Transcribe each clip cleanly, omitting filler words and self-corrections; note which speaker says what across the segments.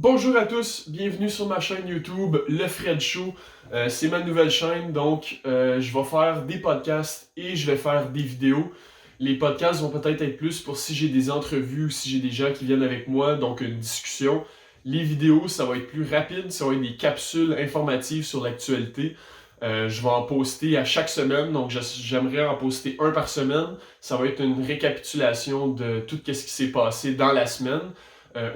Speaker 1: Bonjour à tous, bienvenue sur ma chaîne YouTube, Le Fred Show. C'est ma nouvelle chaîne, donc je vais faire des podcasts et je vais faire des vidéos. Les podcasts vont peut-être être plus pour si j'ai des entrevues ou si j'ai des gens qui viennent avec moi, donc une discussion. Les vidéos, ça va être plus rapide, ça va être des capsules informatives sur l'actualité. Je vais en poster à chaque semaine, donc j'aimerais en poster un par semaine. Ça va être une récapitulation de tout ce qui s'est passé dans la semaine.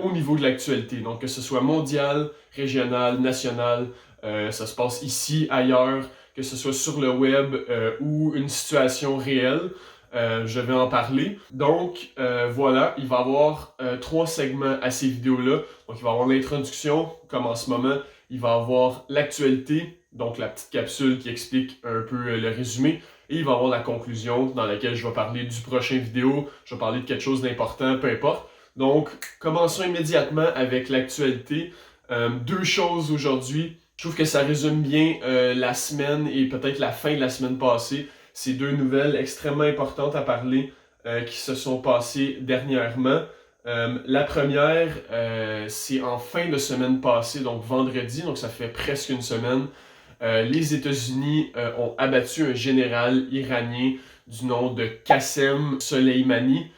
Speaker 1: Au niveau de l'actualité. Donc, que ce soit mondial, régional, national, ça se passe ici, ailleurs, que ce soit sur le web ou une situation réelle, je vais en parler. Donc, voilà, il va y avoir 3 segments à ces vidéos-là. Donc, il va y avoir l'introduction, comme en ce moment. Il va y avoir l'actualité, donc la petite capsule qui explique un peu le résumé. Et il va y avoir la conclusion dans laquelle je vais parler du prochain vidéo. Je vais parler de quelque chose d'important, peu importe. Donc, commençons immédiatement avec l'actualité. Deux choses aujourd'hui. Je trouve que ça résume bien la semaine et peut-être la fin de la semaine passée. C'est deux nouvelles extrêmement importantes à parler qui se sont passées dernièrement. La première, c'est en fin de semaine passée, donc vendredi, donc ça fait presque une semaine. Les États-Unis ont abattu un général iranien du nom de Qassem Soleimani.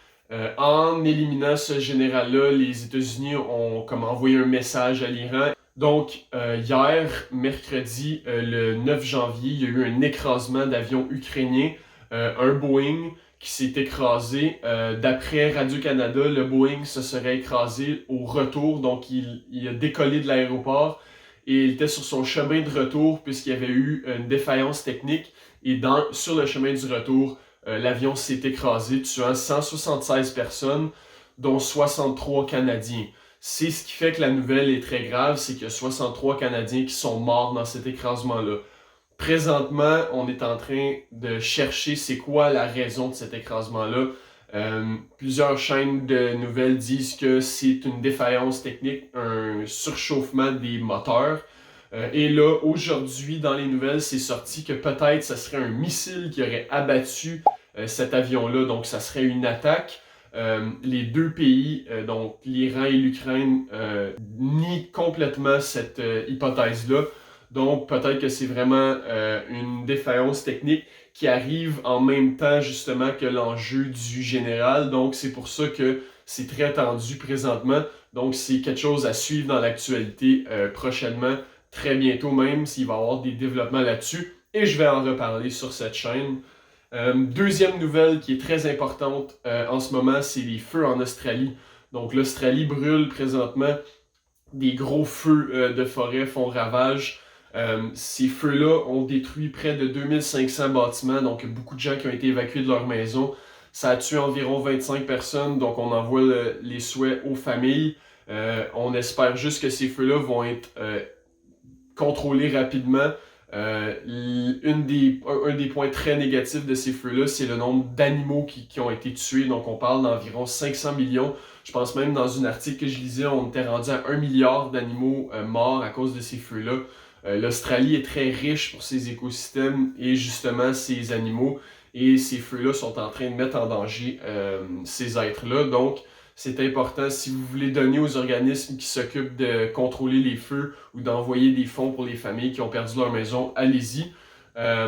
Speaker 1: En éliminant ce général-là, les États-Unis ont envoyé un message à l'Iran. Donc, hier, mercredi, le 9 janvier, il y a eu un écrasement d'avions ukrainiens, un Boeing qui s'est écrasé. D'après Radio-Canada, le Boeing se serait écrasé au retour, donc il a décollé de l'aéroport et il était sur son chemin de retour puisqu'il y avait eu une défaillance technique. Et sur le chemin du retour, l'avion s'est écrasé, tuant 176 personnes, dont 63 Canadiens. C'est ce qui fait que la nouvelle est très grave, c'est qu'il y a 63 Canadiens qui sont morts dans cet écrasement-là. Présentement, on est en train de chercher c'est quoi la raison de cet écrasement-là. Plusieurs chaînes de nouvelles disent que c'est une défaillance technique, un surchauffement des moteurs. Et là, aujourd'hui, dans les nouvelles, c'est sorti que peut-être ce serait un missile qui aurait abattu cet avion-là. Donc, ça serait une attaque. Les deux pays, donc l'Iran et l'Ukraine, nient complètement cette hypothèse-là. Donc, peut-être que c'est vraiment une défaillance technique qui arrive en même temps, justement, que l'enjeu du général. Donc, c'est pour ça que c'est très tendu présentement. Donc, c'est quelque chose à suivre dans l'actualité prochainement, très bientôt même, s'il va y avoir des développements là-dessus. Et je vais en reparler sur cette chaîne. Deuxième nouvelle qui est très importante en ce moment, c'est les feux en Australie. Donc, l'Australie brûle présentement. Des gros feux de forêt font ravage. Ces feux-là ont détruit près de 2500 bâtiments, donc beaucoup de gens qui ont été évacués de leur maison. Ça a tué environ 25 personnes, donc on envoie les souhaits aux familles. On espère juste que ces feux-là vont être contrôlés rapidement. Un des points très négatifs de ces feux-là, c'est le nombre d'animaux qui ont été tués. Donc on parle d'environ 500 millions. Je pense même dans un article que je lisais, on était rendu à 1 milliard d'animaux morts à cause de ces feux-là. L'Australie est très riche pour ses écosystèmes et justement ses animaux. Et ces feux-là sont en train de mettre en danger ces êtres-là. Donc, c'est important si vous voulez donner aux organismes qui s'occupent de contrôler les feux ou d'envoyer des fonds pour les familles qui ont perdu leur maison, allez-y.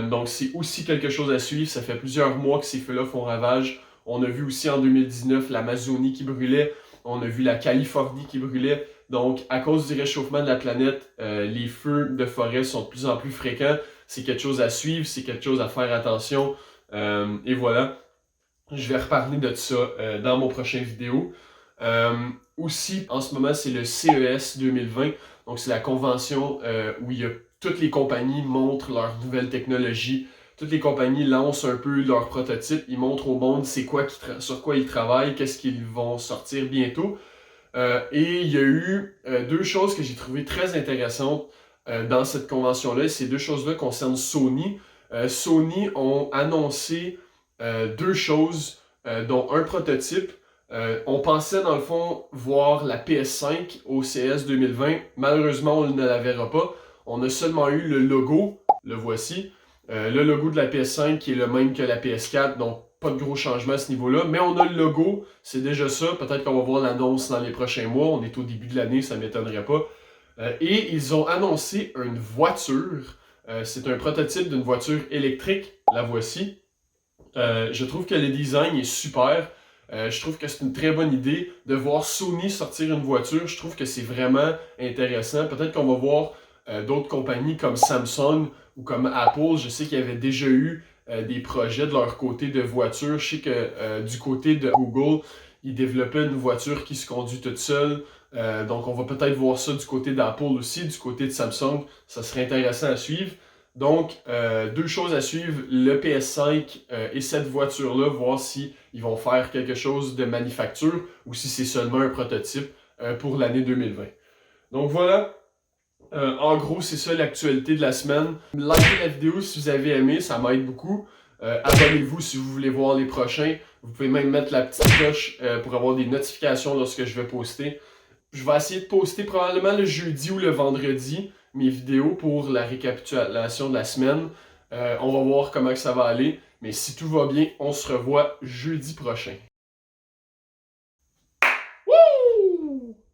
Speaker 1: Donc, c'est aussi quelque chose à suivre. Ça fait plusieurs mois que ces feux-là font ravage. On a vu aussi en 2019 l'Amazonie qui brûlait. On a vu la Californie qui brûlait. Donc, à cause du réchauffement de la planète, les feux de forêt sont de plus en plus fréquents. C'est quelque chose à suivre, c'est quelque chose à faire attention. Et voilà, je vais reparler de ça dans mon prochain vidéo. Aussi, en ce moment, c'est le CES 2020. Donc, c'est la convention où toutes les compagnies montrent leurs nouvelles technologies. Toutes les compagnies lancent un peu leurs prototypes. Ils montrent au monde c'est quoi sur quoi ils travaillent, qu'est-ce qu'ils vont sortir bientôt. Et il y a eu deux choses que j'ai trouvées très intéressantes dans cette convention-là. Ces deux choses-là concernent Sony. Sony ont annoncé deux choses, dont un prototype. On pensait dans le fond voir la PS5 au CS 2020. Malheureusement, on ne la verra pas. On a seulement eu le logo, le voici. Le logo de la PS5 qui est le même que la PS4. Donc pas de gros changements à ce niveau-là, mais on a le logo, c'est déjà ça. Peut-être qu'on va voir l'annonce dans les prochains mois. On est au début de l'année, ça ne m'étonnerait pas. Et ils ont annoncé une voiture. C'est un prototype d'une voiture électrique. La voici. Je trouve que le design est super. Je trouve que c'est une très bonne idée de voir Sony sortir une voiture. Je trouve que c'est vraiment intéressant. Peut-être qu'on va voir d'autres compagnies comme Samsung ou comme Apple. Je sais qu'il y avait déjà eu des projets de leur côté de voiture. Je sais que du côté de Google, ils développaient une voiture qui se conduit toute seule. Donc on va peut-être voir ça du côté d'Apple aussi, du côté de Samsung. Ça serait intéressant à suivre. Donc, deux choses à suivre, le PS5 et cette voiture-là, voir si ils vont faire quelque chose de manufacture ou si c'est seulement un prototype pour l'année 2020. Donc voilà, en gros, c'est ça l'actualité de la semaine. Likez la vidéo si vous avez aimé, ça m'aide beaucoup. Abonnez-vous si vous voulez voir les prochains. Vous pouvez même mettre la petite cloche pour avoir des notifications lorsque je vais poster. Je vais essayer de poster probablement le jeudi ou le vendredi mes vidéos pour la récapitulation de la semaine. On va voir comment que ça va aller. Mais si tout va bien, on se revoit jeudi prochain.